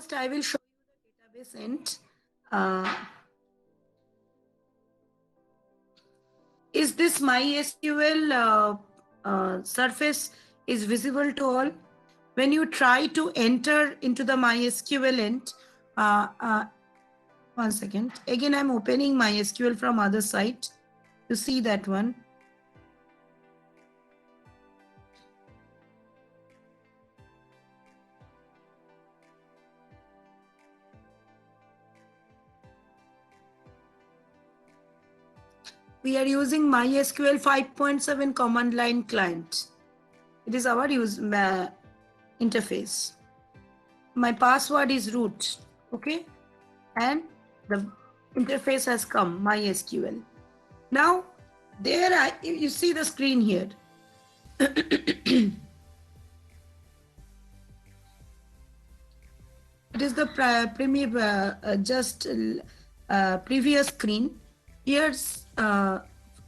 First, I will show you the database end. Uh, is this MySQL surface is visible to all? When you try to enter into the MySQL end, uh, uh, one second. Again, I'm opening MySQL from other site to see that one. We are using MySQL 5.7 command line client. It is our interface. My password is root, okay? And the interface has come, MySQL. Now, you see the screen here. It is the previous screen. Here's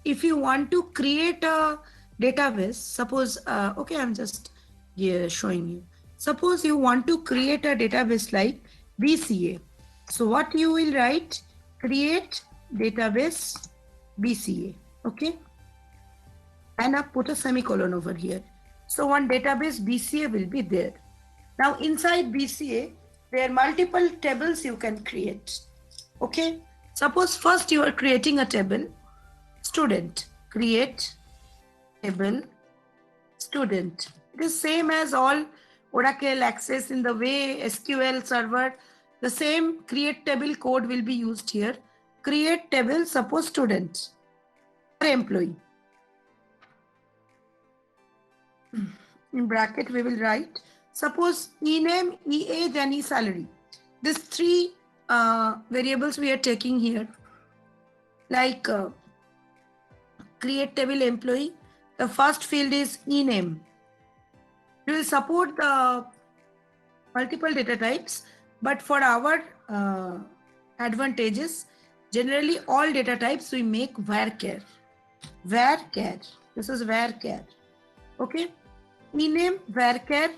if you want to create a database, suppose, okay, I'm just showing you. Suppose you want to create a database like BCA. So what you will write, create database BCA, okay? And I put a semicolon over here. So one database BCA will be there. Now inside BCA, there are multiple tables you can create, okay? Suppose first you are creating a table, student, create table, student. It is same as all Oracle Access in the way SQL server, the same create table code will be used here. Create table, suppose student or employee. In bracket we will write, suppose ename, age and salary. These three variables we are taking here, like create table employee. The first field is ename. We will support the multiple data types, but for our advantages, generally all data types we make varchar. Varchar. This is varchar. Okay. Ename varchar.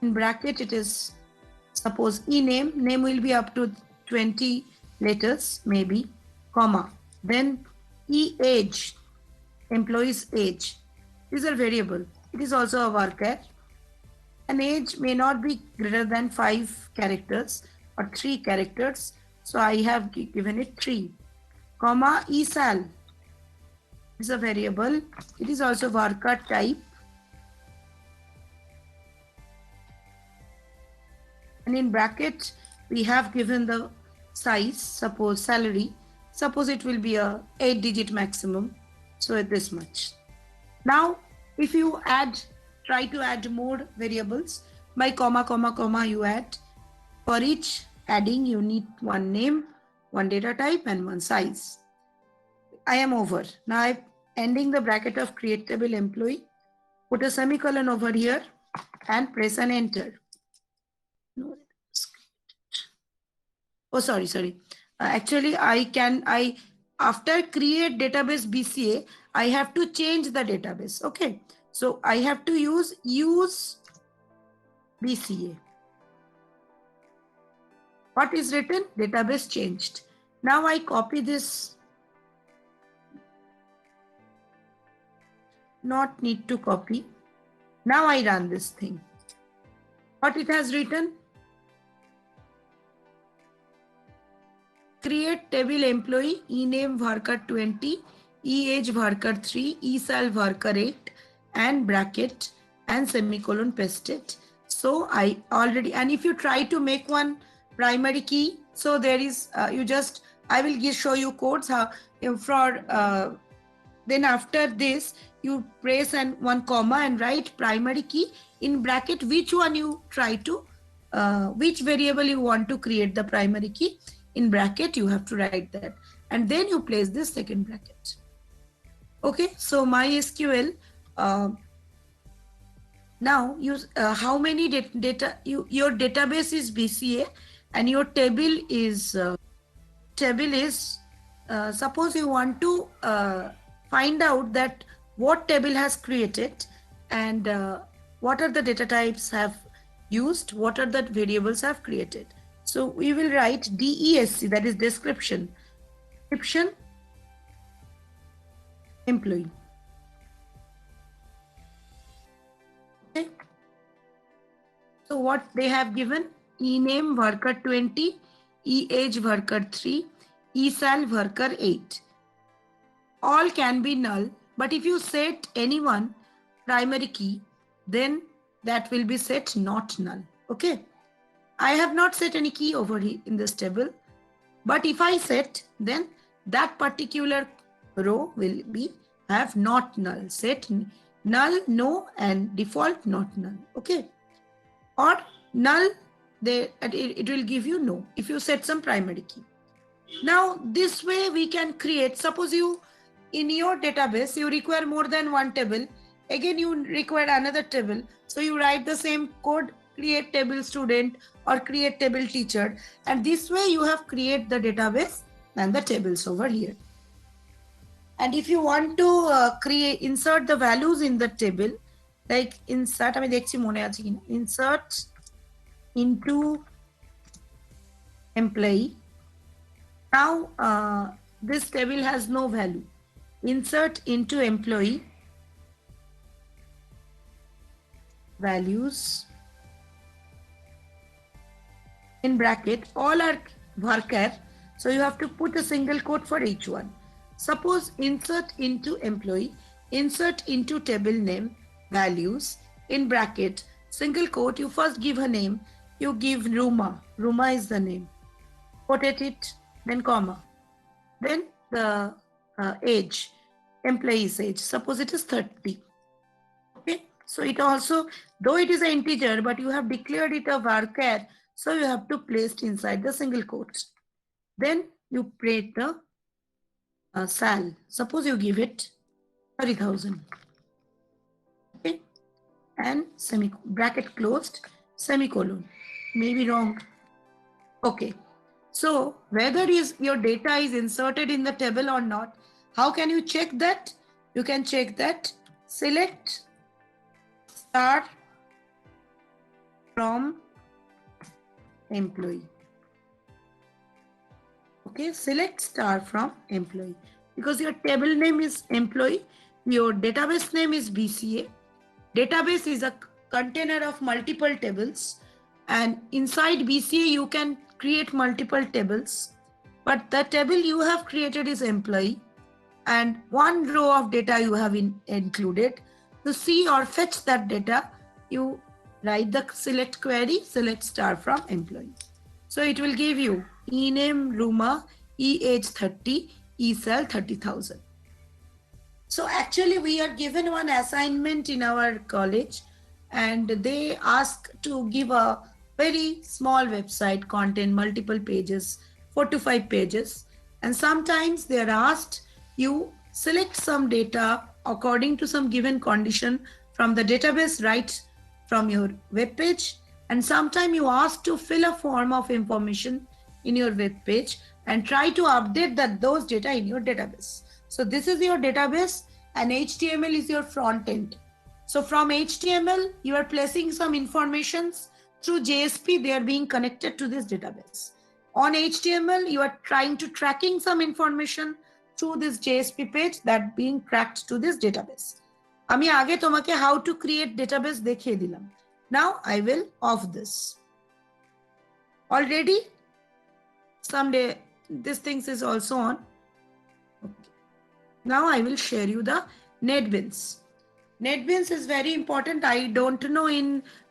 In bracket it is, suppose ename, name will be up to 20 letters maybe, comma. Then age, employee's age. These are variable. It is also a varchar. An age may not be greater than 5 characters or 3 characters. So I have given it 3. Comma esal is a variable. It is also varchar type. And in bracket, we have given the size, suppose salary. Suppose it will be a 8-digit maximum. So this much. Now, if you try to add more variables, by comma, comma, comma, you add. For each adding, you need one name, one data type, and one size. I am over. Now I'm ending the bracket of create table employee. Put a semicolon over here and press an enter. No. Oh, sorry. Actually, after create database BCA, I have to change the database. Okay. So I have to use BCA. What is written? Database changed. Now I copy this. Not need to copy. Now I run this thing. What it has written? Create table employee, ename varchar 20, age varchar 3, esal varchar 8, and bracket and semicolon pasted. So I already, and if you try to make one primary key, so there is, I will show you codes how then after this, you press one comma and write primary key in bracket, which one you try to, which variable you want to create the primary key. In bracket, you have to write that. And then you place this second bracket. Okay, so MySQL, now how many data, your database is BCA and your table is, suppose you want to find out that what table has created and what are the data types have used, what are the variables I've created. So we will write DESC, that is description, employee. Okay. So what they have given, ename worker 20, eage worker 3, esal worker 8. All can be null, but if you set anyone primary key, then that will be set not null. Okay. I have not set any key over here in this table, but if I set, then that particular row will be have not null, set null, no, and default not null. Okay. Or null, it will give you no if you set some primary key. Now this way we can create, suppose you in your database you require more than one table, again you require another table, so you write the same code, create table student or create table teacher, and this way you have create the database and the tables over here. And if you want to insert the values in the table, like insert insert into employee. Now this table has no value. Insert into employee values in bracket, all are worker, so you have to put a single quote for each one. Suppose insert into employee, insert into table name values in bracket, single quote, you first give a name, you give Ruma, Ruma is the name, quotate it, then comma, then the age, employee's age, suppose it is 30. Okay, so it also, though it is an integer, but you have declared it a varchar, so you have to place it inside the single quotes. Then you create the sal. Suppose you give it 30,000. Okay, and bracket closed, semicolon. Maybe wrong. Okay, so whether your data is inserted in the table or not, how can you check that? You can check that. Select star from employee. Okay, select star from employee, because your table name is employee, your database name is BCA. Database is a container of multiple tables, and inside BCA you can create multiple tables, but the table you have created is employee, and one row of data you have included. To see or fetch that data, you write the select query, select star from employee. So it will give you ename Ruma, age 30, esal 30,000. So actually we are given one assignment in our college, and they ask to give a very small website, contain multiple pages, 4 to 5 pages. And sometimes they are asked, you select some data according to some given condition from the database right from your web page. And sometimes you ask to fill a form of information in your web page and try to update those data in your database. So this is your database, and HTML is your front end. So from HTML, you are placing some informations through JSP, they are being connected to this database. On HTML, you are trying to tracking some information through this JSP page that being tracked to this database. আমি আগে তোমাকে how to create database দেখিয়ে দিলাম. Now I will off this. Already someday this things is also on. Okay. Now I will share you the NetBeans. NetBeans is very important. I don't know in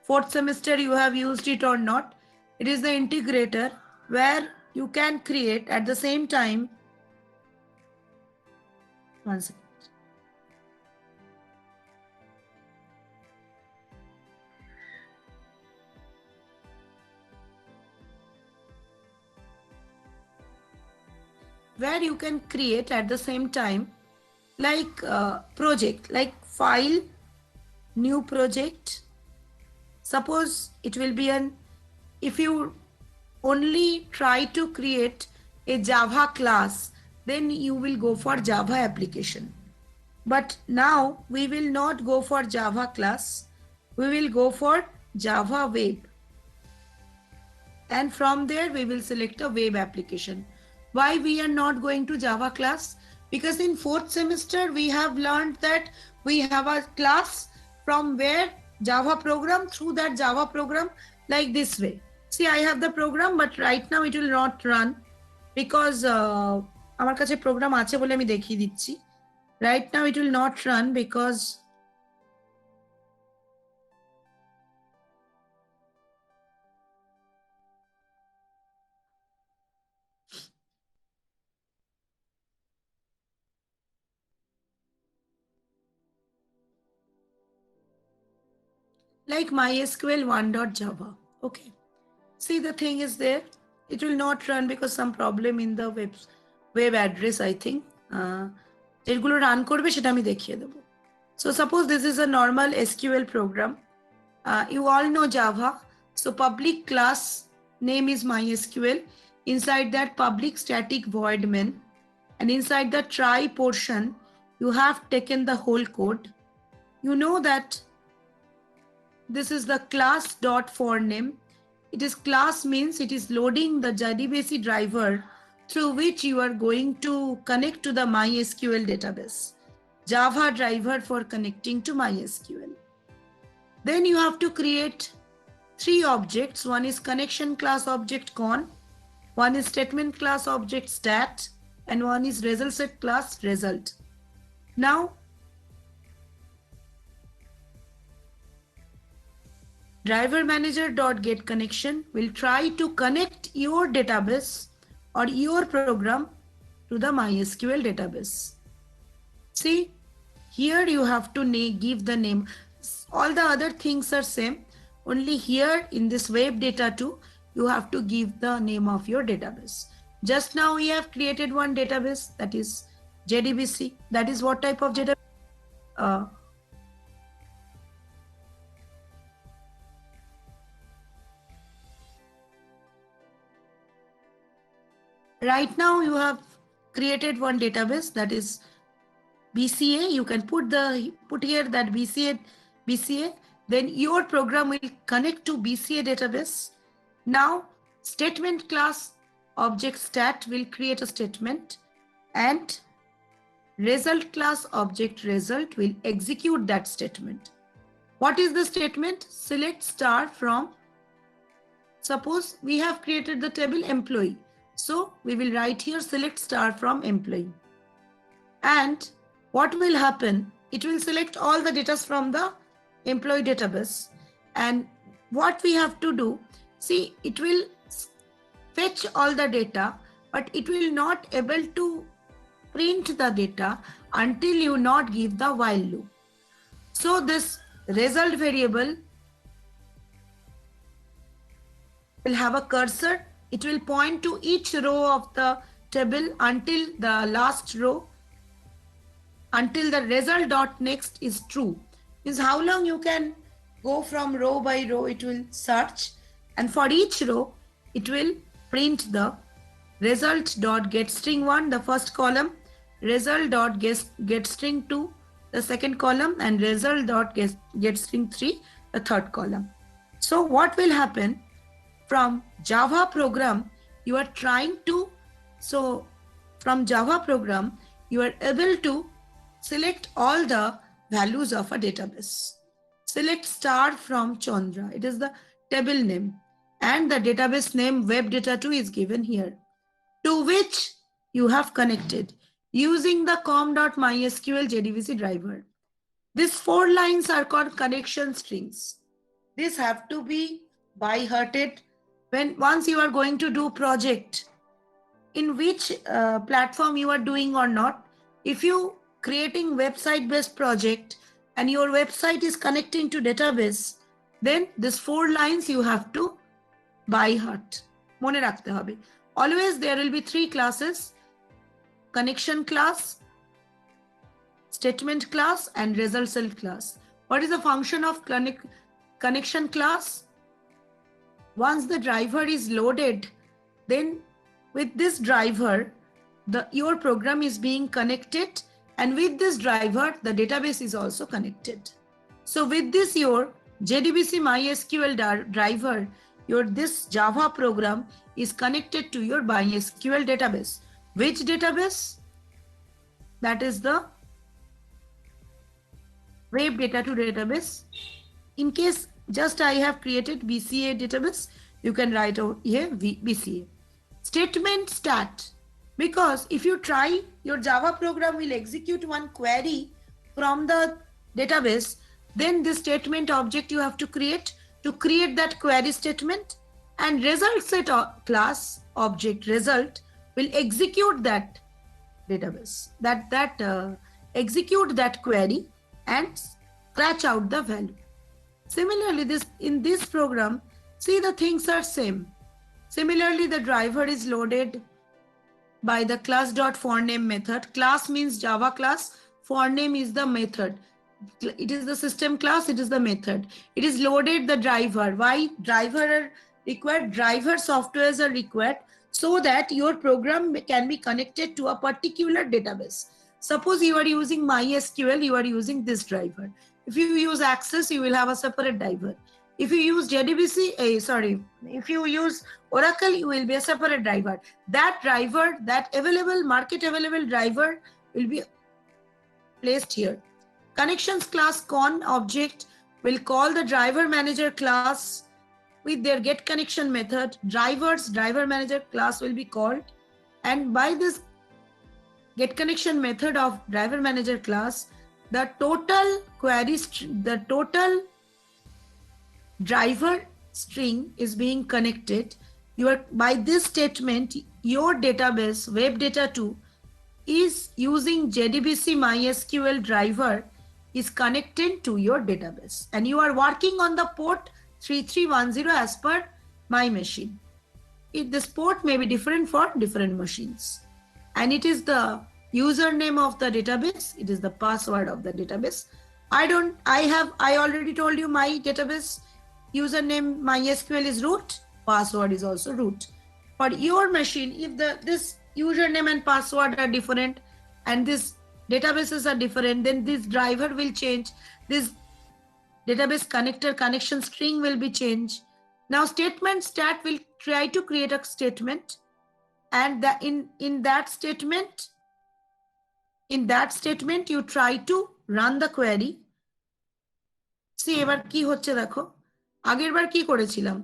4th semester you have used it or not. It is the integrator where you can create at the same time. One second. Where you can create at the same time like project, like file, new project. Suppose it will be if you only try to create a Java class, then you will go for Java application. But now we will not go for Java class. We will go for Java web. And from there, we will select a web application. Why we are not going to Java class? Because in fourth semester, we have learned that we have a class from where Java program, through that Java program, like this way. See, I have the program, but right now it will not run because আমার কাছে program আছে বলে আমি দেখিয়ে দিচ্ছি. Right now it will not run because like MySQL 1.java. Okay. See, the thing is there. It will not run because some problem in the web address, I think. যেগুলো run করবে সেটা আমি দেখিয়ে দেবো. So suppose this is a normal SQL program. You all know Java. So public class name is MySQL. Inside that public static void main. And inside the try portion, you have taken the whole code. You know that this is the class dot for name. It is class means it is loading the JDBC driver through which you are going to connect to the MySQL database. Java driver for connecting to MySQL. Then you have to create 3 objects. One is connection class object con, one is statement class object stat, and one is result set class result. Now, driver manager dot get connection will try to connect your database or your program to the MySQL database. See, here you have to give the name. All the other things are same. Only here in this web data 2, you have to give the name of your database. Just now we have created one database, that is JDBC. That is what type of database? Right now you have created one database, that is BCA. You can put here that BCA. Then your program will connect to BCA database. Now statement class object stat will create a statement, and result class object result will execute that statement. What is the statement? Select star from, suppose we have created the table employee. So we will write here select star from employee. And what will happen? It will select all the data from the employee database. And what we have to do, see, it will fetch all the data, but it will not able to print the data until you not give the while loop. So this result variable will have a cursor. It will point to each row of the table until the last row, until the result dot next is true. Means how long you can go from row by row, it will search, and for each row it will print the result dot get string 1, the first column, result dot get string 2, the second column, and result dot get string 3, the third column. So what will happen? From Java program, you are trying to, from Java program, you are able to select all the values of a database. Select star from Chandra. It is the table name, and the database name web data 2 is given here, to which you have connected using the com.mysql JDBC driver. These 4 lines are called connection strings. These have to be by hearted once you are going to do project, in which platform you are doing or not. If you creating website based project and your website is connecting to database, then these 4 lines you have to by heart. Mone rakhte hobe. Always there will be 3 classes: connection class, statement class, and result set class. What is the function of connection class? Once the driver is loaded, then with this driver, your program is being connected, and with this driver, the database is also connected. So with this, your JDBC MySQL driver this Java program is connected to your MySQL database. Which database? That is the web data to database. In case just I have created BCA database, you can write over here BCA. Statement stat, because if you try, your Java program will execute one query from the database, then this statement object you have to create that query statement, and result set class object result will execute that database, execute that query and scratch out the value. Similarly, in this program, see, the things are same. Similarly, the driver is loaded by the class.forName method. Class means Java class, forName is the method. It is the system class, it is the method. It is loaded the driver. Why driver are required? Driver softwares are required so that your program can be connected to a particular database. Suppose you are using MySQL, you are using this driver. If you use Access, you will have a separate driver. If you use JDBC, if you use Oracle, you will be a separate driver. That driver, that market available driver will be placed here. Connections class con object will call the driver manager class with their get connection method. Driver manager class will be called, and by this get connection method of driver manager class, the total total driver string is being connected. By this statement, your database web data 2 is using JDBC MySQL driver is connected to your database, and you are working on the port 3310 as per my machine. This port may be different for different machines, and it is the username of the database, it is the password of the database. I already told you my database username MySQL is root, password is also root. For your machine, if this username and password are different and this databases are different, then this driver will change, this database connector connection string will be changed. Now statement stat will try to create a statement, and in that statement you try to run the query. See, এবার কি হচ্ছে দেখো, আগেরবার কি করেছিলাম,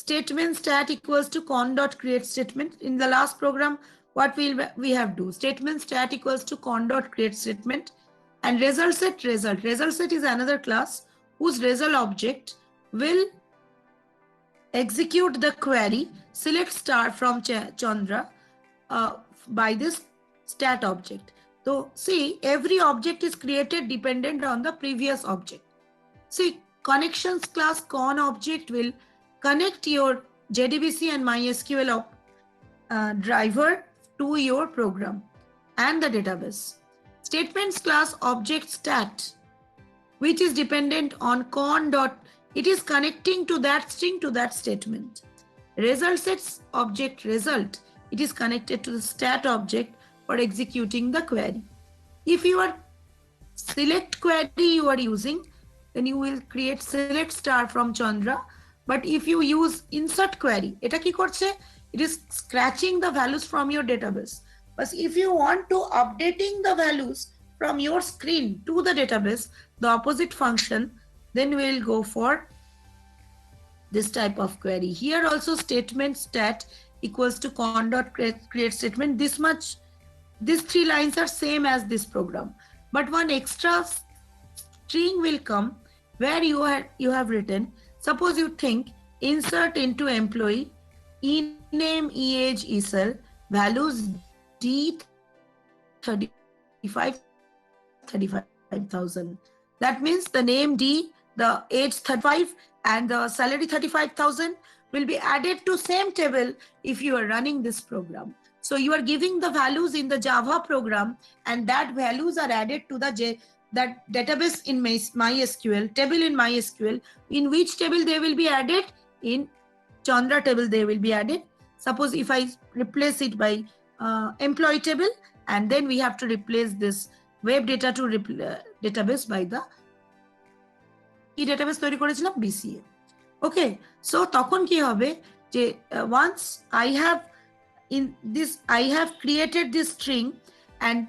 statement stat equals to con.create statement. In the last program, what we have do, statement stat equals to con.create statement, and result set is another class whose result object will execute the query select star from Chandra by this stat object. So see, every object is created dependent on the previous object. See, connections class con object will connect your JDBC and MySQL driver to your program and the database. Statements class object stat, which is dependent on con dot, it is connecting to that string to that statement. Result sets object result, it is connected to the stat object for executing the query. If you are select query you are using, then you will create select star from Chandra. But if you use insert query, এটা কি করছে? It is scratching the values from your database. But if you want to updating the values from your screen to the database, the opposite function, then we will go for this type of query. Here also statement stat equals to con.create statement. These 3 lines are same as this program, but one extra string will come where you have written, suppose you think insert into employee ename age esl values d 35,000. That means the name D, the age 35 and the salary 35,000 will be added to same table if you are running this program. So you are giving the values in the Java program, and that values are added to that database in MySQL, table in MySQL. In which table they will be added? In Chandra table they will be added. Suppose if I replace it by employee table, and then we have to replace this web data to database by the database তৈরি করেছিলাম BCA. Okay, so তখন কি হবে যে once I have created this string, and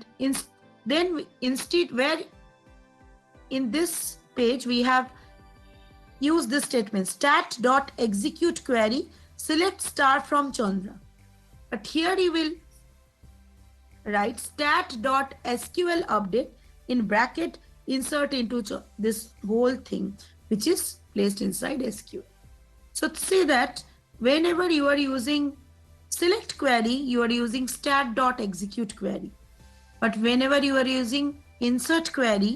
then instead, where in this page we have used this statement stat.execute query select star from Chandra, but here you will write stat.sql update in bracket insert into this whole thing which is placed inside SQL. So see that whenever you are using select query, you are using stat.execute query. But whenever you are using insert query,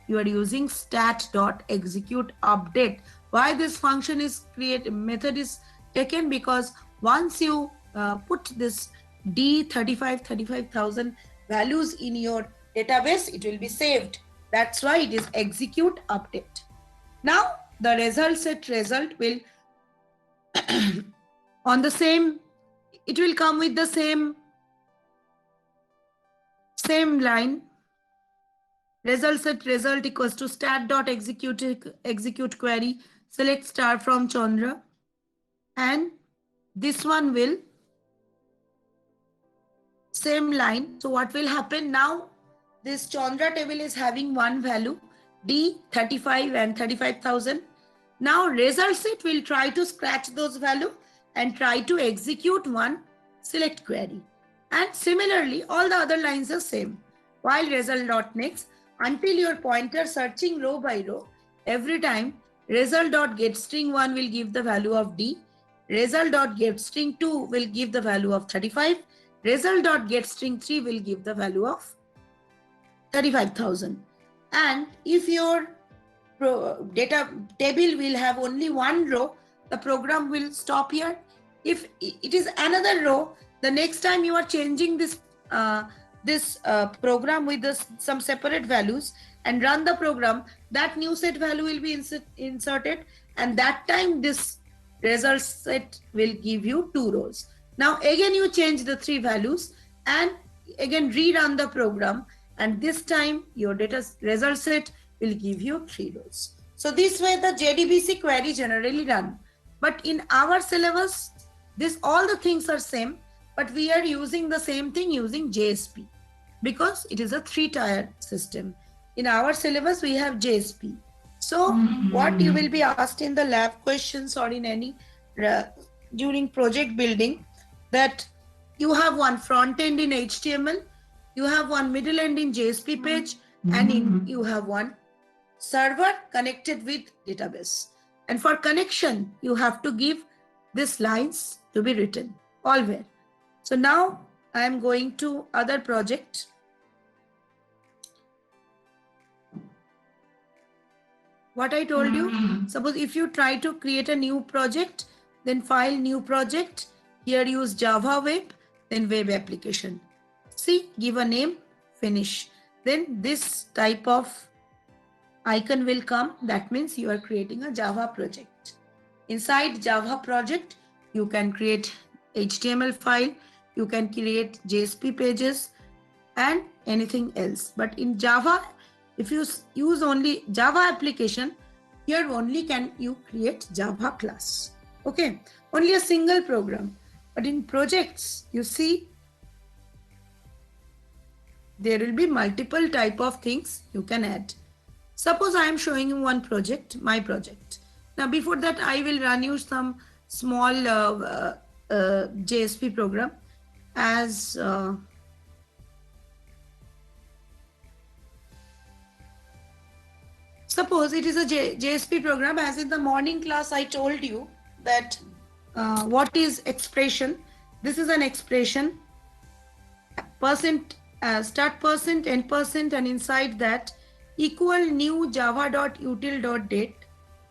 you are using stat.execute update. Why this function is method is taken? Because once you put this D35,000 values in your database, it will be saved. That's why it is execute update. Now the result set result will on the same, it will come with the same line. Result set result equals to stat.execute query select star from Chandra, and this one will same line. So what will happen now? This Chandra table is having one value D35 and 35,000. Now result set will try to scratch those value and try to execute one select query. And similarly, all the other lines are same. While result.next, until your pointer searching row by row, every time result.getString1 will give the value of D, result.getString2 will give the value of 35, result.getString3 will give the value of 35,000. And if your data table will have only one row, the program will stop here. If it is another row, the next time you are changing this program with some separate values and run the program, that new set value will be inserted, and that time this result set will give you two rows. Now again you change the three values and again rerun the program, and this time your data result set will give you three rows. So this way the JDBC query generally run. But in our syllabus, this all the things are same, but we are using the same thing using JSP because it is a 3-tier system. In our syllabus, we have JSP. So what you will be asked in the lab questions or in any during project building, that you have one front end in HTML, you have one middle end in JSP page, and you have one server connected with database. And for connection, you have to give these lines to be written always. So now I am going to other project. What I told you, suppose if you try to create a new project, then file new project, here use Java web, then web application. See, give a name, finish. Then this type of icon will come. That means you are creating a Java project. Inside Java project, you can create HTML file, you can create JSP pages and anything else. But in Java, if you use only Java application, here only can you create Java class. Okay, only a single program. But in projects, you see, there will be multiple type of things you can add. Suppose I am showing you one project, my project. Now before that, I will run you some small JSP program as suppose it is a JSP program. As in the morning class, I told you that what is expression. This is an expression, start percent, end percent, and inside that equal new java.util.date.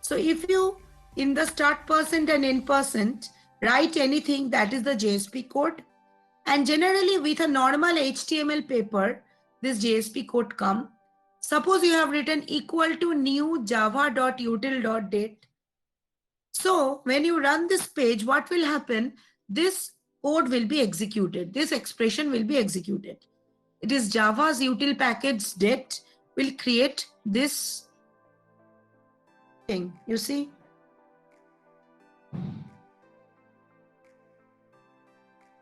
So if you in the start percent and end percent write anything, that is the JSP code. And generally with a normal HTML paper, this JSP code come. Suppose you have written equal to new java.util.date. So when you run this page, what will happen? This code will be executed. This expression will be executed. It is Java's util package date will create this thing. You see?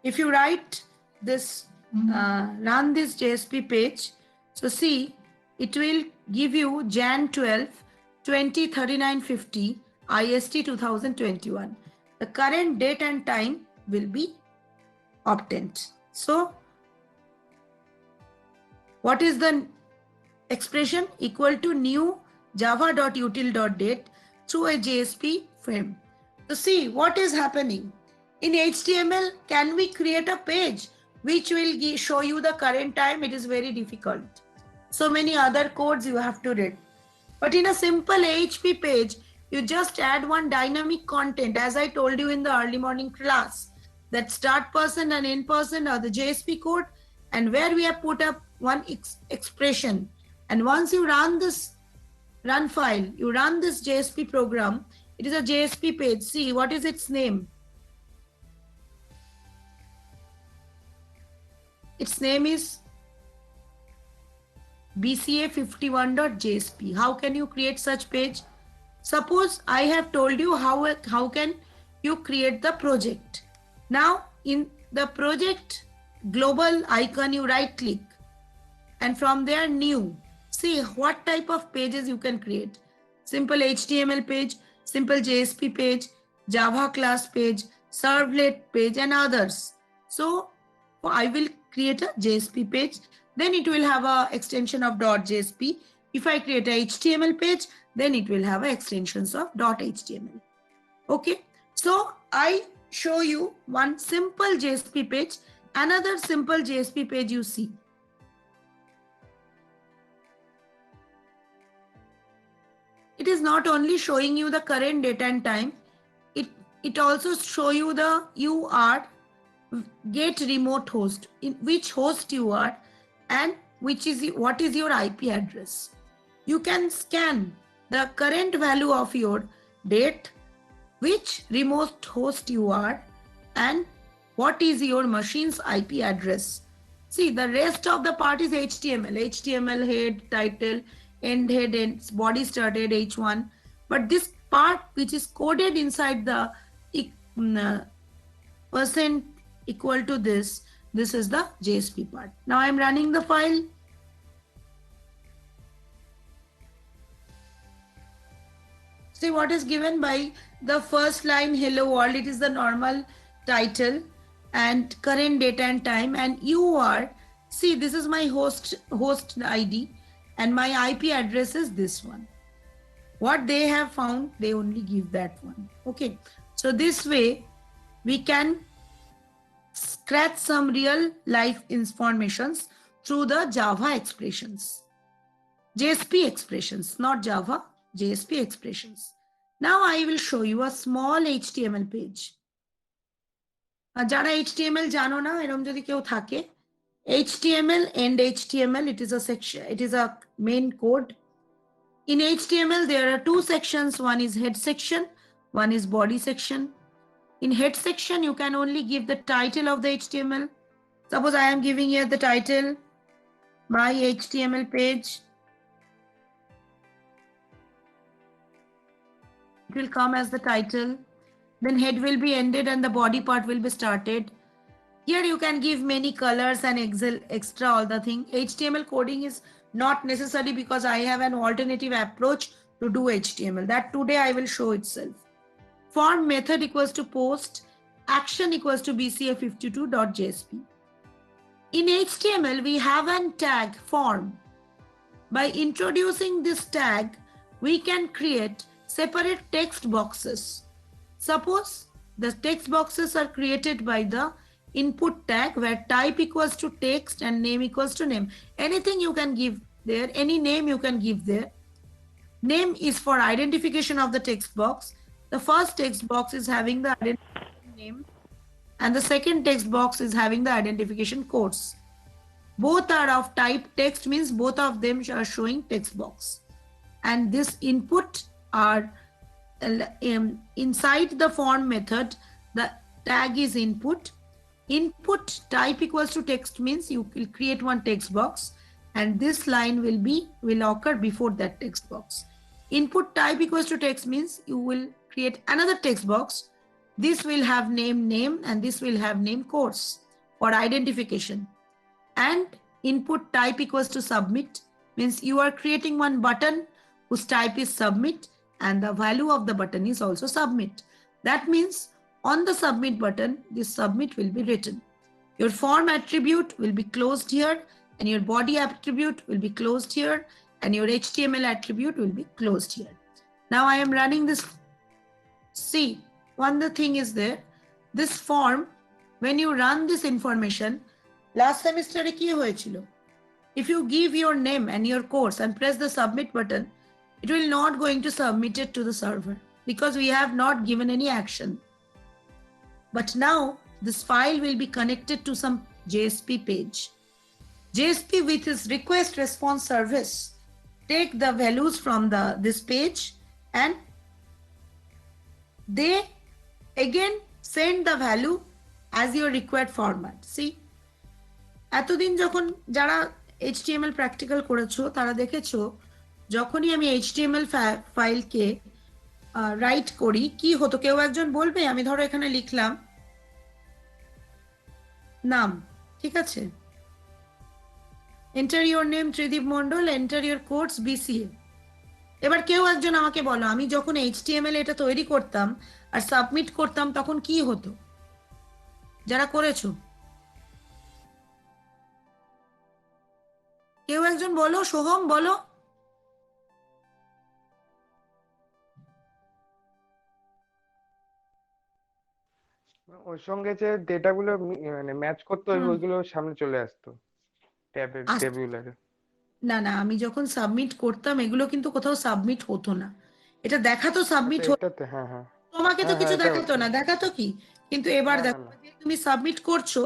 If you write this, run this JSP page, so see, it will give you Jan 12, 203950 IST 2021. The current date and time will be obtained. So, what is the expression? Equal to new java.util.date through a JSP frame. So see what is happening. In HTML, can we create a page which will show you the current time? It is very difficult. So many other codes you have to read. But in a simple AHP page, you just add one dynamic content, as I told you in the early morning class, that start person and end person are the JSP code, and where we have put up one expression. And once you run this run file, you run this JSP program, it is a JSP page. See, what is its name? Its name is BCA51.jsp. How can you create such page? Suppose I have told you how can you create the project. Now in the project global icon, you right click and from there new. See what type of pages you can create. Simple HTML page, simple JSP page, Java class page, servlet page and others. So I will create a JSP page. Then it will have a extension of .jsp. If I create a HTML page, then it will have extensions of .html. Okay. So I show you one simple JSP page, another simple JSP page you see. It is not only showing you the current date and time, it also show you the UR get remote host, in which host you are and what is your IP address. You can scan the current value of your date, which remote host you are, and what is your machine's IP address. See, the rest of the part is HTML head, title, end head, and body started H1. But this part which is coded inside the percent equal to this is the JSP part. Now I'm running the file. See what is given by the first line, hello world. It is the normal title and current date and time, and UR. See, this is my host ID and my IP address is this one. What they have found, they only give that one. Okay. So this way we can scratch some real life informations through the Java expressions. JSP expressions, not Java, JSP expressions. Now I will show you a small HTML page. যারা HTML জানো না, এরকম যদি কেউ থাকে, HTML and HTML, it is a section, it is a main code. In HTML, there are two sections. One is head section, one is body section. In head section, you can only give the title of the HTML. Suppose I am giving here the title, my HTML page. It will come as the title. Then head will be ended and the body part will be started. Here you can give many colors and extra all the thing. HTML coding is not necessary because I have an alternative approach to do HTML. That today I will show itself. Form method equals to post, action equals to bca52.jsp. In HTML, we have a tag form. By introducing this tag, we can create separate text boxes. Suppose the text boxes are created by the input tag where type equals to text and name equals to name. Anything you can give there, any name you can give there. Name is for identification of the text box. The first text box is having the identification name and the second text box is having the identification codes. Both are of type text, means both of them are showing text box. And this input are inside the form method, the tag is input. Input type equals to text means you will create one text box and this line will occur before that text box. Input type equals to text means you will create another text box This will have name, and this will have name course for identification. And input type equals to submit, means you are creating one button whose type is submit, and the value of the button is also submit. That means on the submit button, this submit will be written. Your form attribute will be closed here, and your body attribute will be closed here, and your HTML attribute will be closed here. Now I am running this. See, one the thing is there, this form, when you run this information, last semester কি হয়েছিল? If you give your name and your course and press the submit button, it will not going to submit it to the server because we have not given any action. But now this file will be connected to some JSP page. JSP with its request response service take the values from this page, and they again send the value as your required format. See, এতদিন যখন যারা HTML practical করেছো তারা দেখেছো যখনই আমি HTML ফাইলকে right করি কি হতো, কেউ একজন বলবে? আমি ধরো এখানে লিখলাম নাম, ঠিক আছে, enter your name Tridip Mondal, enter your course BCA। এবার কেউ একজন আমাকে বলো, আমি যখন HTML এটা তৈরি করতাম আর সাবমিট করতাম তখন কি হতো? যারা করেছো কেউ একজন বলো, সোহম বলো। ওর সঙ্গে যে ডেটাগুলো মানে ম্যাচ করতে ওইগুলো সামনে চলে আসতো ট্যাবুলারে। না না, আমি যখন সাবমিট করতাম এগুলো কিন্তু কোথাও সাবমিট হতো না। এটা দেখাতো সাবমিট হতো, হ্যাঁ হ্যাঁ, তোমাকে তো কিছু দেখাতো না, দেখাতো কি? কিন্তু এবার দেখো তুমি সাবমিট করছো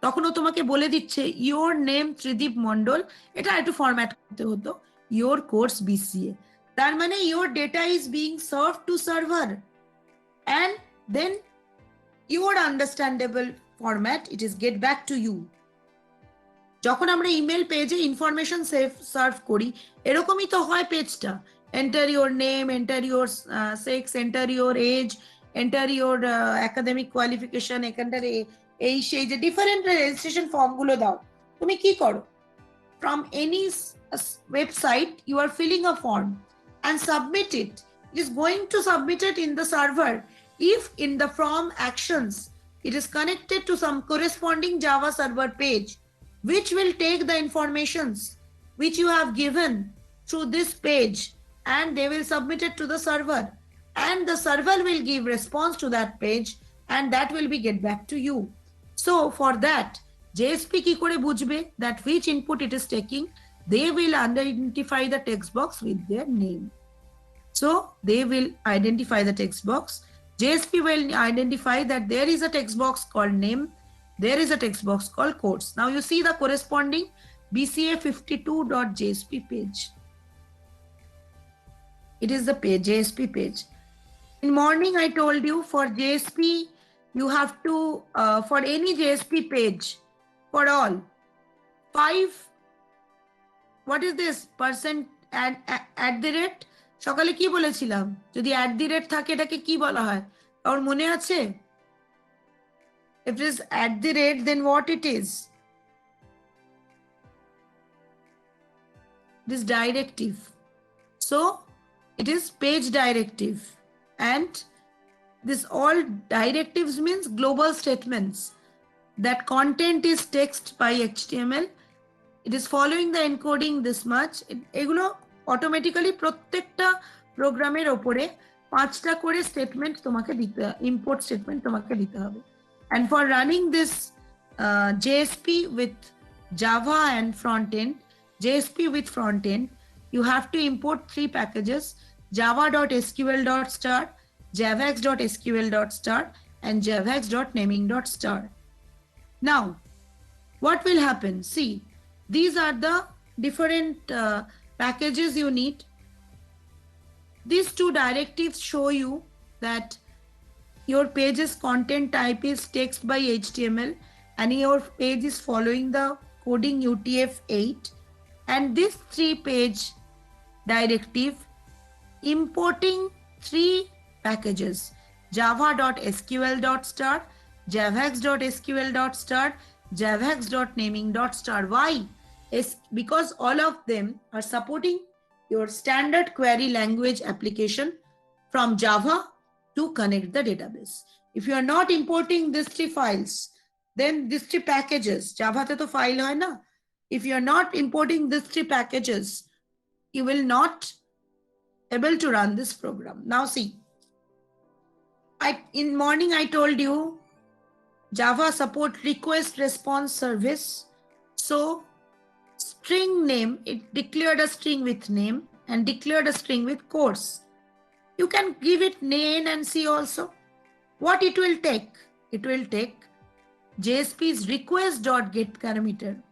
তখনও তোমাকে বলে দিচ্ছে ইওর নেম ত্রিদীপ মন্ডল, এটা একটু ফরম্যাট করতে হতো, ইওর কোর্স BCA। তার মানে your data is being serve to server, and then your understandable format it is get back to you. যখন আমরা ইমেল পেজে ইনফরমেশন সার্ভ করি এরকমই তো হয় পেজটা, enter your name, enter your sex, enter your age, enter your academic qualification, এখানটার এই সেই যে ডিফারেন্ট রেজিস্ট্রেশন ফর্ম গুলো দাও। তুমি কি করো? From any website you are filling a form and submit it. It is going to submit it in the server if in the from actions it is connected to some corresponding Java server page which will take the informations which you have given through this page, and they will submit it to the server, and the server will give response to that page, and that will be get back to you. So for that JSP ki kore bujhbe that which input it is taking, they will identify the text box with their name. So they will identify the text box. JSP will identify that there is a text box called name, there is a text box called course. Now you see the corresponding BCA52.jsp page. It is the page, JSP page. In morning I told you for JSP you have to for any JSP page for all 5, what is this percent at the rate, সকালে কি বলেছিলাম? যদি @ থাকে এটাকে কি বলা হয় আর মনে আছে? If it is @ then what it is? This directive. So it is page directive, and this all directives means global statements. That content is text by HTML. It is following the encoding this much. এগুলো automatically প্রত্যেকটা প্রোগ্রামের ওপরে 5টা করে statement তোমাকে দিতে, import statement তোমাকে দিতে হবে। And for running this JSP with Java and front end, JSP with front end, you have to import 3 packages: java.sql.star, javax.sql.star, and javax.naming.star. Now, what will happen? See, these are the different packages you need. These 2 directives show you that your page's content type is text by HTML, and your page is following the coding UTF-8, and this 3-page directive importing 3 packages: java.sql.start, javax.sql.start, javax.naming.start. Why? Is because all of them are supporting your standard query language application from Java to connect the database. If you are not importing these three files, then these three packages, Java te to file hai na. If you are not importing these three packages, you will not able to run this program. Now see, in morning I told you Java support request response service. So string name, it declared a string with name and declared a string with course. You can give it name and see also. What it will take? It will take JSP's request.get parameter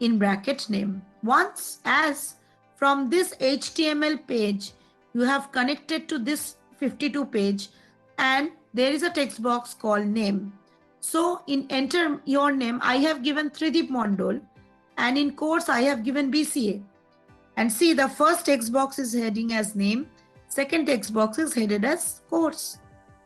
in bracket name. Once as from this HTML page, you have connected to this 52 page and there is a text box called name. So in enter your name, I have given Trideep Mondol and in course I have given BCA. And see the first text box is heading as name, second text box is headed as course.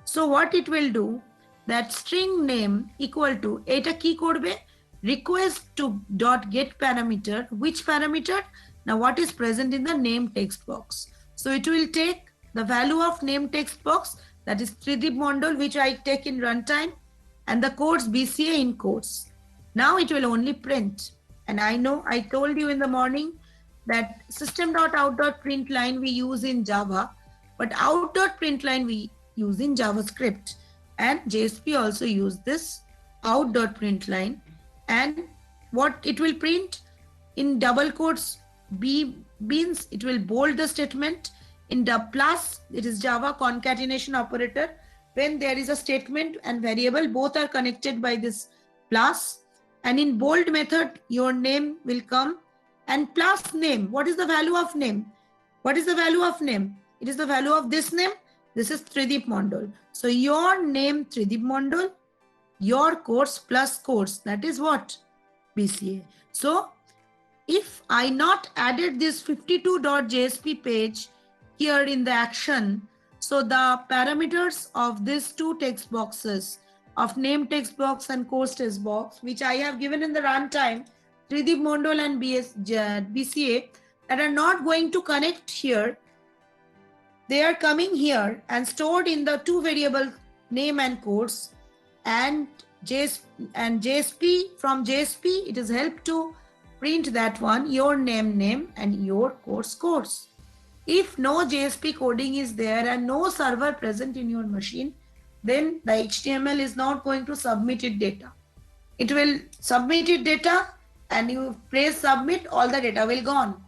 So what it will do, that string name equal to eta key korbe request to dot get parameter. Which parameter? Now what is present in the name text box? So it will take the value of name text box, that is Trideep Mondol, which I take in runtime, and the codes BCA in codes. Now it will only print. And I know I told you in the morning that system.out.println we use in Java, but out.println we use in JavaScript. And JSP also use this out.println. And what it will print in double quotes beans, it will bold the statement. In the plus, it is Java concatenation operator. When there is a statement and variable, both are connected by this plus. And in bold method, your name will come and plus name. What is the value of name? What is the value of name? It is the value of this name. This is Trideep Mondol. So your name Trideep Mondol, your course plus course, that is what? BCA. So if I not added this 52.jsp page here in the action, so the parameters of these two text boxes of name text box and course text box, which I have given in the runtime, Trideep Mondol and BCA, that are not going to connect here. They are coming here and stored in the two variable name and course, and JSP, from JSP it is helped to print that one, your name and your course. If no JSP coding is there and no server present in your machine, then the HTML is not going to submit its data. It will submit its data and you press submit, all the data will gone.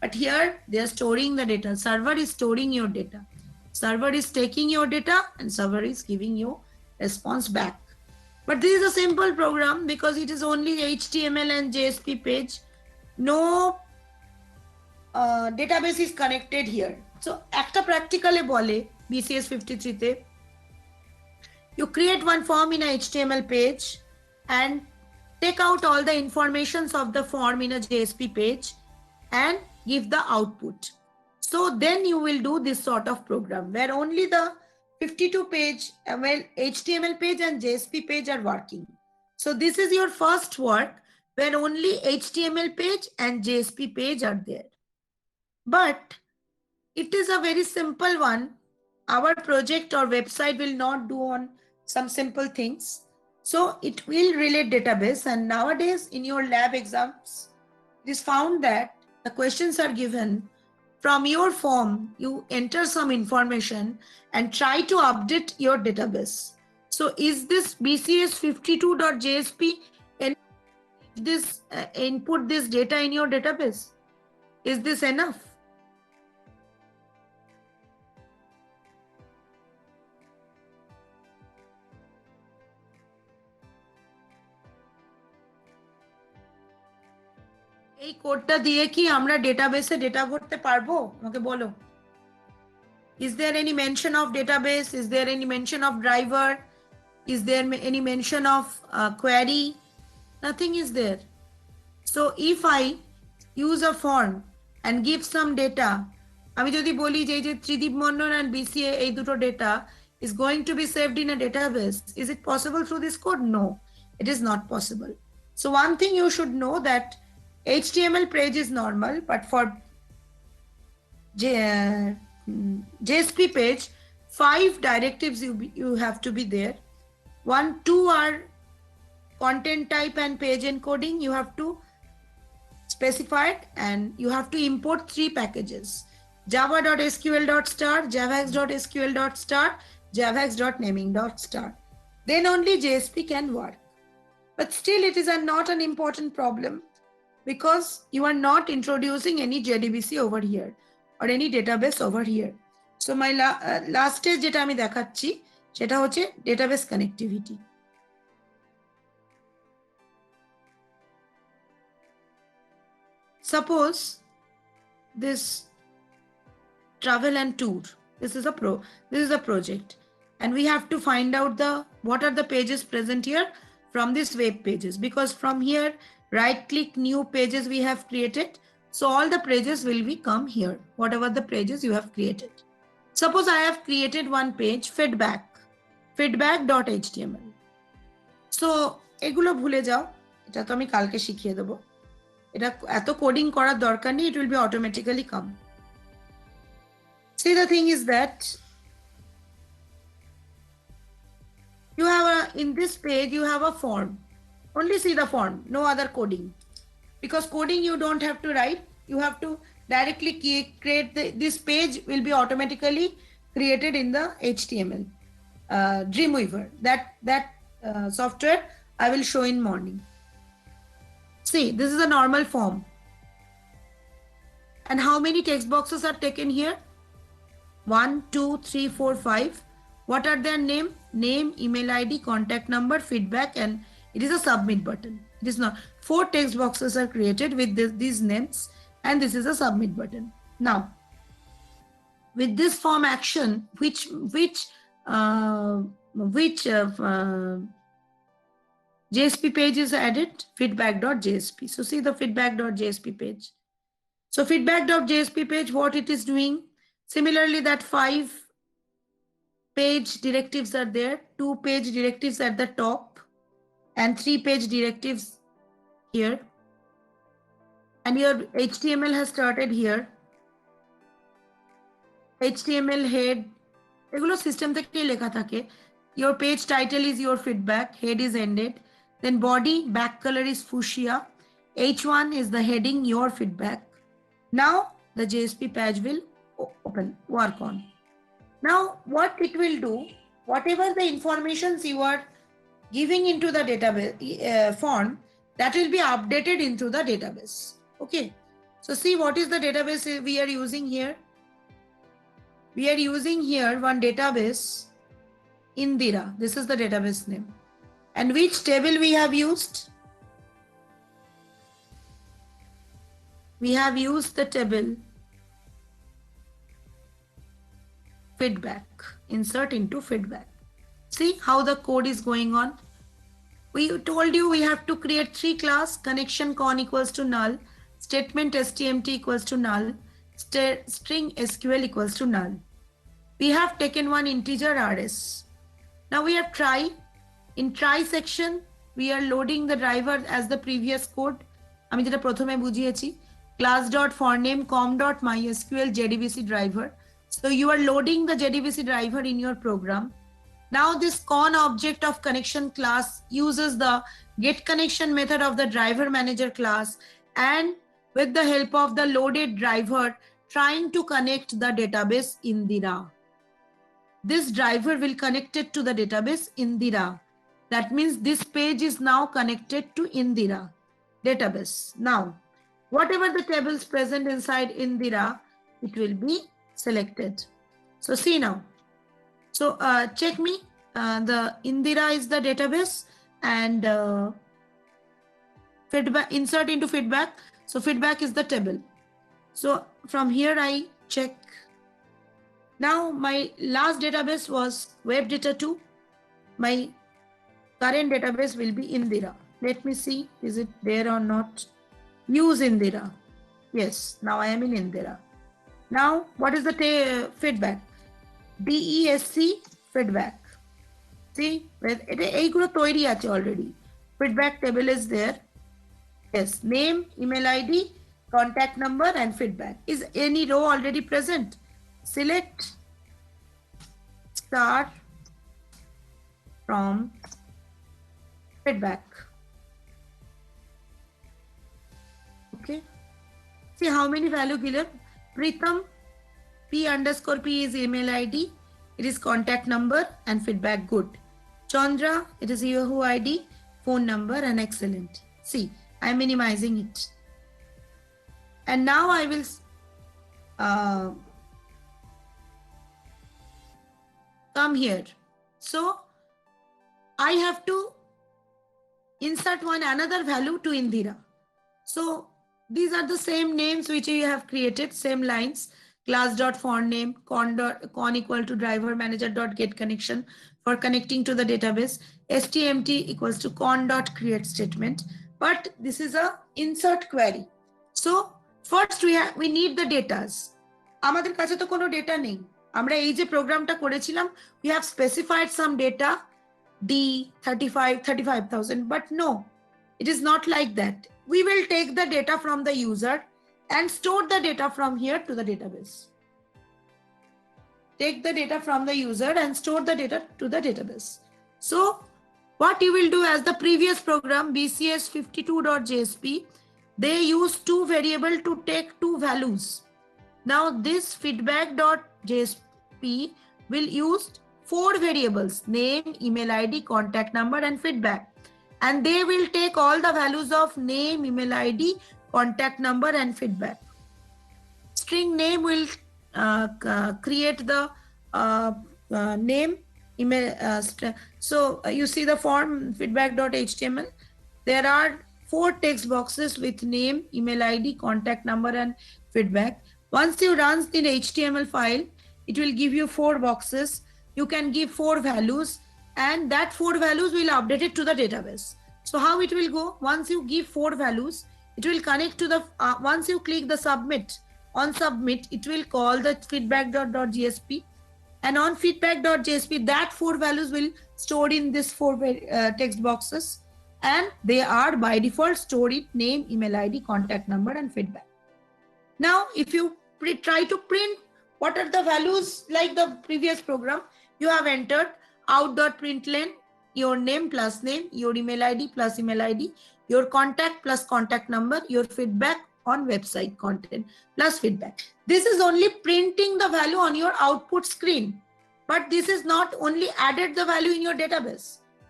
But here they are storing the data. Server is storing your data. Server is taking your data and server is giving you response back. But this is a simple program because it is only HTML and JSP page. No database is connected here. So একটা practically বলে BCS 53 te, you create one form in a HTML page and take out all the informations of the form in a JSP page and give the output. So then you will do this sort of program where only the 52 page, HTML page and JSP page are working. So this is your first work where only HTML page and JSP page are there. But it is a very simple one. Our project or website will not do on some simple things. So it will relate database, and nowadays in your lab exams, it is found that the questions are given from your form, you enter some information and try to update your database. So is this BCS52.jsp and this input this data in your database? Is this enough? এই কোডটা দিয়ে কি আমরা ডেটাবেসে data ভরতে পারবো? আমাকে বলো। Is there any mention of database? Is there any mention of driver? Is there any mention of query? Nothing is there. So if I use a form and give some data, আমি যদি বলি যে Trideep Mondol and BCA এই দুটো data is going to be saved in a database. Is it possible through this code? No, it is not possible. So one thing you should know that HTML page is normal, but for JSP page, 5 directives you have to be there. 1, 2 are content type and page encoding. You have to specify it, and you have to import 3 packages: java.sql.star, javax.sql.star, javax.naming.star. Then only JSP can work. But still it is not an important problem, because you are not introducing any JDBC over here or any database over here. So my last stage যেটা আমি দেখাচ্ছি সেটা হচ্ছে database connectivity. Suppose this travel and tour, this is a project, and we have to find out what are the pages present here from this web pages, because from here right click new pages we have created. So all the pages will be come here, whatever the pages you have created. Suppose I have created one page, feedback.html. So এগুলো ভুলে যাও, এটা তো আমি কালকে শিখিয়ে দেব। এটা এত কোডিং করার দরকার নেই, it will be automatically come. See, the thing is that you have in this page you have a form. Only see the form, no other coding. Because coding you don't have to write, you have to directly create this page will be automatically created in the HTML. Dreamweaver, that software I will show in morning. See, this is a normal form. And how many text boxes are taken here? 1, 2, 3, 4, 5. What are their name? Name, email ID, contact number, feedback, and it is a submit button. It is not. 4 text boxes are created with these names, and this is a submit button. Now, with this form action, which JSP page is added? Feedback.jsp. So see the feedback.jsp page. So feedback.jsp page, what it is doing? Similarly, that 5 page directives are there, 2 page directives at the top, and 3 page directives here. And your HTML has started here. HTML head, এগুলো system থেকে লেখা থাকে. Your page title is your feedback, head is ended. Then body, back color is fuchsia. H1 is the heading, your feedback. Now the JSP page will work on. Now what it will do, whatever the informations you are giving into the database form, that will be updated into the database. Okay. So see, what is the database we are using here? We are using here one database, Indira. This is the database name. And which table we have used? We have used the table feedback. Insert into feedback. See how the code is going on. We told you we have to create 3 class: connection con equals to null, statement stmt equals to null, string SQL equals to null. We have taken one integer rs. Now we have try. In try section, we are loading the driver as the previous code. আমি যেটা প্রথমে বুঝিয়েছি, class.forName com.mysql JDBC driver. So you are loading the JDBC driver in your program. Now this con object of connection class uses the getConnection method of the driver manager class, and with the help of the loaded driver trying to connect the database Indira. This driver will connect it to the database Indira. That means this page is now connected to Indira database. Now, whatever the tables present inside Indira, it will be selected. So see now. So check me. The Indira is the database, and feedback, insert into feedback. So feedback is the table. So from here I check. Now my last database was web data 2. My current database will be Indira. Let me see, is it there or not? Use Indira. Yes, now I am in Indira. Now what is the feedback? DESC feedback. See, এইগুলো তৈরি আছে already. Feedback table is there. Yes, name, email ID, contact number, and feedback. Is any row already present? Select star from feedback. Okay. See how many value given? Pritam, P_P is email ID. It is contact number and feedback good. Chandra, it is Yahoo ID, phone number, and excellent. See, I'm minimizing it. And now I will come here. So I have to insert another value to Indira. So these are the same names which you have created, same lines. Class.forename, con equal to driver manager dot get connection for connecting to the database. STMT equals to con.create statement. But this is a insert query. So first we need the datas. আমাদের কাছে তো কোনো data নেই। আমরা এই যে প্রোগ্রামটা করেছিলাম, we have specified some data D 35,000, but no, it is not like that. We will take the data from the user and store the data from here to the database. Take the data from the user and store the data to the database. So what you will do, as the previous program bcs52.jsp, they use two variables to take two values. Now this feedback.jsp will use 4 variables: name, email ID, contact number, and feedback. And they will take all the values of name, email ID, contact number, and feedback. String name will create the name, email. So you see the form feedback.html. There are 4 text boxes with name, email ID, contact number, and feedback. Once you run the HTML file, it will give you 4 boxes. You can give 4 values, and that 4 values will update it to the database. So how it will go? Once you give 4 values, it will connect to the, once you click the submit, on submit, it will call the feedback.jsp, and on feedback.jsp, that 4 values will stored in this 4 text boxes, and they are by default stored in name, email ID, contact number, and feedback. Now, if you try to print, what are the values like the previous program? You have entered out.println, your name plus name, your email ID plus email ID, your contact plus contact number, your feedback on website content plus feedback. This is only printing the value on your output screen, but this is not only added the value in your database.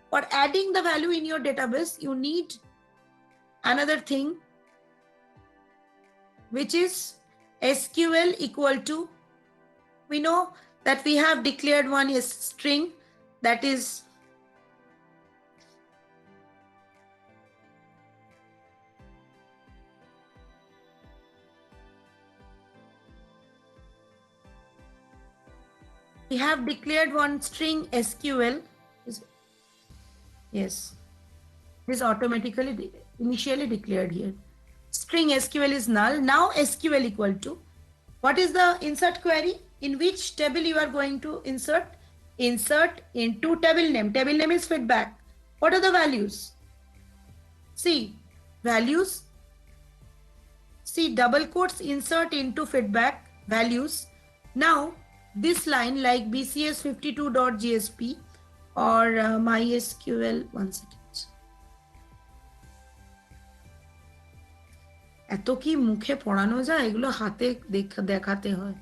For adding the value in your database, you need another thing, which is SQL equal to, we know that we have declared one is string, that is we have declared one string SQL. Yes, this automatically initially declared here. String SQL is null. Now SQL equal to, what is the insert query? In which table you are going to insert? Insert into table name. Table name is feedback. What are the values? See, values. See, double quotes, insert into feedback, values. Now, this line like bcs52.jsp or mysql, one second. এত কি মুখে পড়ানো যায়, এগুলো হাতে দেখাতে হয়।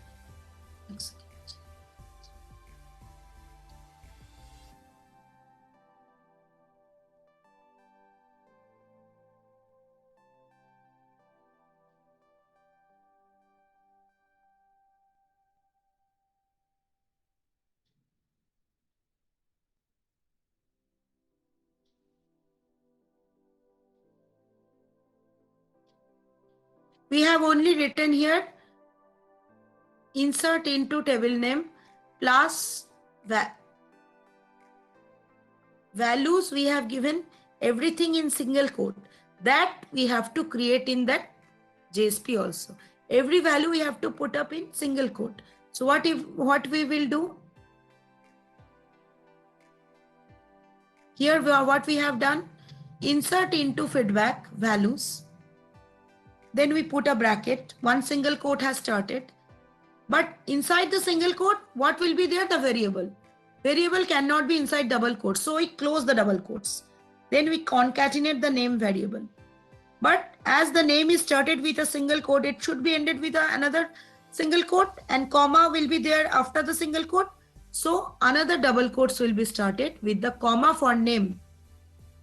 We have only written here insert into table name plus values. We have given everything in single quote. That we have to create in that JSP also. Every value we have to put up in single quote. So what we will do? Here what we have done, insert into feedback values. Then we put a bracket. One single quote has started. But inside the single quote, what will be there? The variable. Variable cannot be inside double quotes. So we close the double quotes. Then we concatenate the name variable. But as the name is started with a single quote, it should be ended with another single quote, and comma will be there after the single quote. So another double quotes will be started with the comma for name,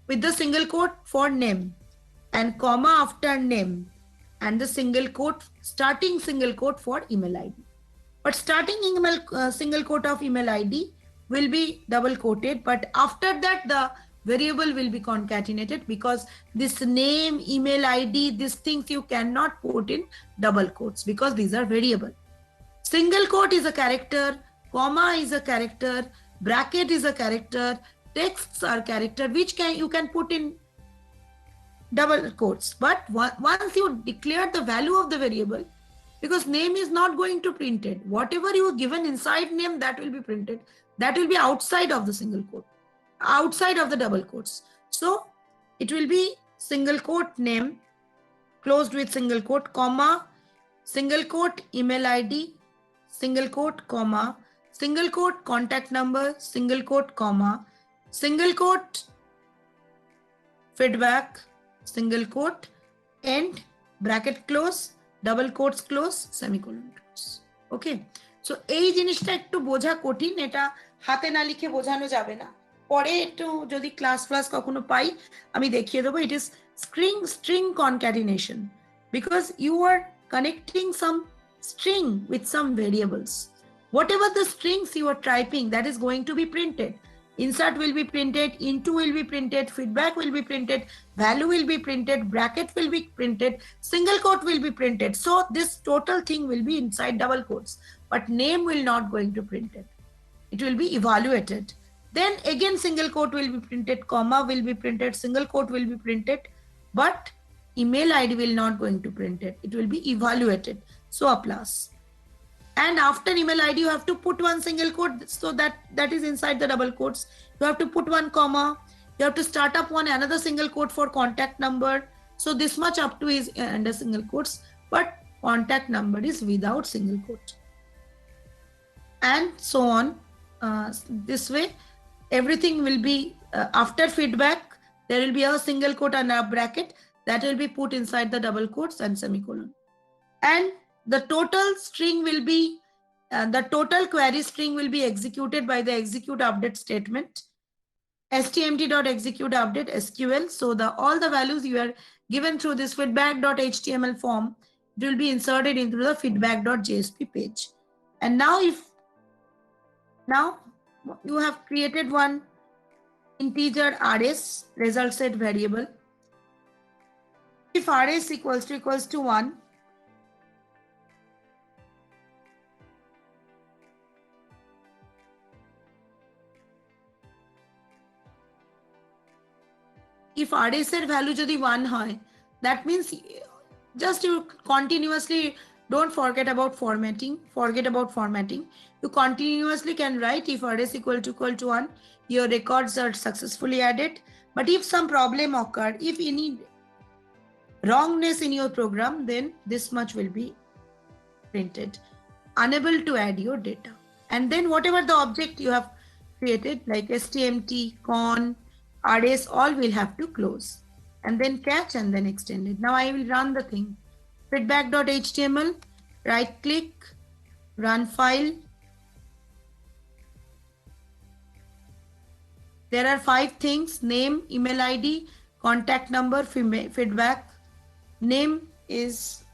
with the single quote for name, and comma after name, and the single quote, starting single quote for email ID. But starting email single quote of email ID will be double quoted, but after that the variable will be concatenated, because this name, email ID, these things you cannot put in double quotes because these are variable. Single quote is a character, comma is a character, bracket is a character, texts are character, which you can put in double quotes. But once you declare the value of the variable, because name is not going to printed, whatever you given inside name, that will be printed, that will be outside of the single quote, outside of the double quotes. So it will be single quote name closed with single quote, comma, single quote email ID, single quote, comma, single quote contact number, single quote, comma, single quote feedback, single quote, end, bracket close, double quotes close, semicolon close. Okay. So এই জিনিসটা একটু বোঝা কঠিন, এটা হাতে না লিখে বোঝানো যাবে না, পরে একটু যদি ক্লাস কখনো পাই আমি দেখিয়ে দেবো। It is string concatenation, because you are connecting some string with some variables. Whatever the strings you are typing, that is going to be printed. Insert will be printed, into will be printed, feedback will be printed, value will be printed, bracket will be printed, single quote will be printed. So this total thing will be inside double quotes, but name will not going to print it. It will be evaluated. Then again single quote will be printed, comma will be printed, single quote will be printed, but email ID will not going to print it. It will be evaluated. So a plus. And after email ID, you have to put one single quote, so that is inside the double quotes. You have to put one comma. You have to start up another single quote for contact number. So this much up to is under single quotes, but contact number is without single quote. And so on. This way, everything will be after feedback. There will be a single quote and a bracket that will be put inside the double quotes and semicolon. And the total string will be, the total query string will be executed by the execute update statement, stmt.execute update SQL. So all the values you are given through this feedback.html form, it will be inserted into the feedback.jsp page. And now you have created one integer rs result set variable. If rs equals to 1, if rs এর value যদি 1 হয়, that means just you continuously don't forget about formatting. You continuously can write if rs equal to 1, your records are successfully added. But if some problem occur, if any wrongness in your program, then this much will be printed, unable to add your data. And then whatever the object you have created, like stmt, con, rs, all will have to close, and then catch, and then extend it. Now I will run the thing. Feedback.html, right click, run file. There are 5 things: name, email ID, contact number, feedback. Name is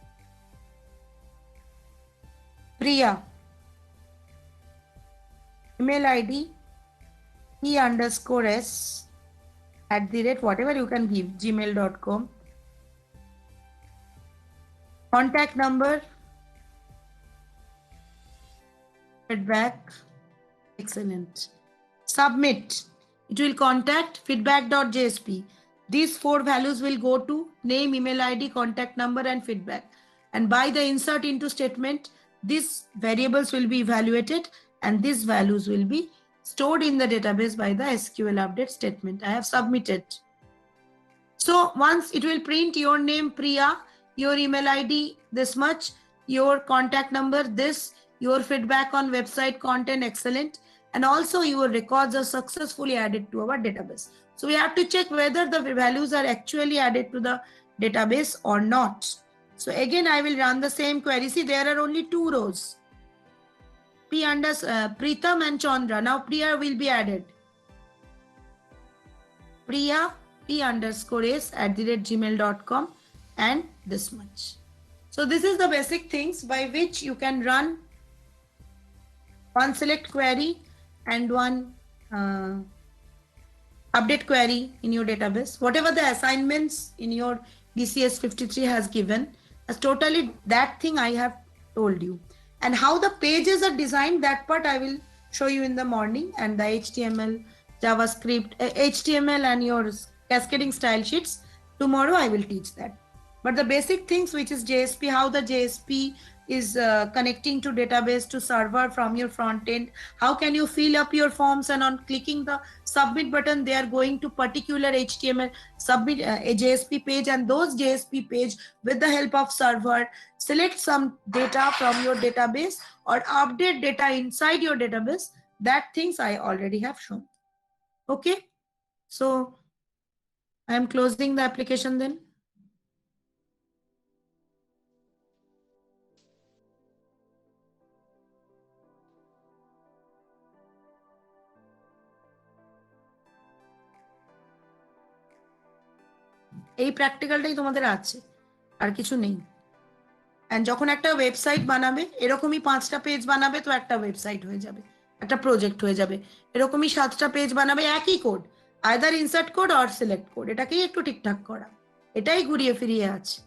Priya. Email ID e_s @ whatever you can give, gmail.com. Contact number, feedback. Excellent. Submit. It will contact feedback.jsp. These 4 values will go to name, email ID, contact number, and feedback. And by the insert into statement, these variables will be evaluated and these values will be stored in the database by the SQL update statement. I have submitted. So once it will print your name Priya, your email ID this much, your contact number this, your feedback on website content excellent, and also your records are successfully added to our database. So we have to check whether the values are actually added to the database or not. So again, I will run the same query. See, there are only 2 rows. Pritam and Chandra. Now Priya will be added. Priya p_s@gmail.com and this much. So this is the basic things by which you can run one select query and one update query in your database. Whatever the assignments in your DCS 53 has given, as totally that thing I have told you. And how the pages are designed, that part I will show you in the morning, and the HTML, JavaScript, HTML and your cascading style sheets. Tomorrow I will teach that. But the basic things, which is JSP, how the JSP is connecting to database to server from your front end. How can you fill up your forms, and on clicking the submit button, they are going to particular HTML submit a JSP page, and those JSP page with the help of server select some data from your database or update data inside your database. That things I already have shown. Okay, so I am closing the application then. এই প্র্যাকটিক্যালটাই তোমাদের আছে, আর কিছু নেই। And যখন একটা website বানাবে, এরকমই 5টা পেজ বানাবে, তো একটা ওয়েবসাইট হয়ে যাবে, একটা প্রজেক্ট হয়ে যাবে। এরকমই 7টা পেজ বানাবে, একই code, either insert code or select code, এটাকেই একটু ঠিকঠাক করা, এটাই ঘুরিয়ে ফিরিয়ে আছে।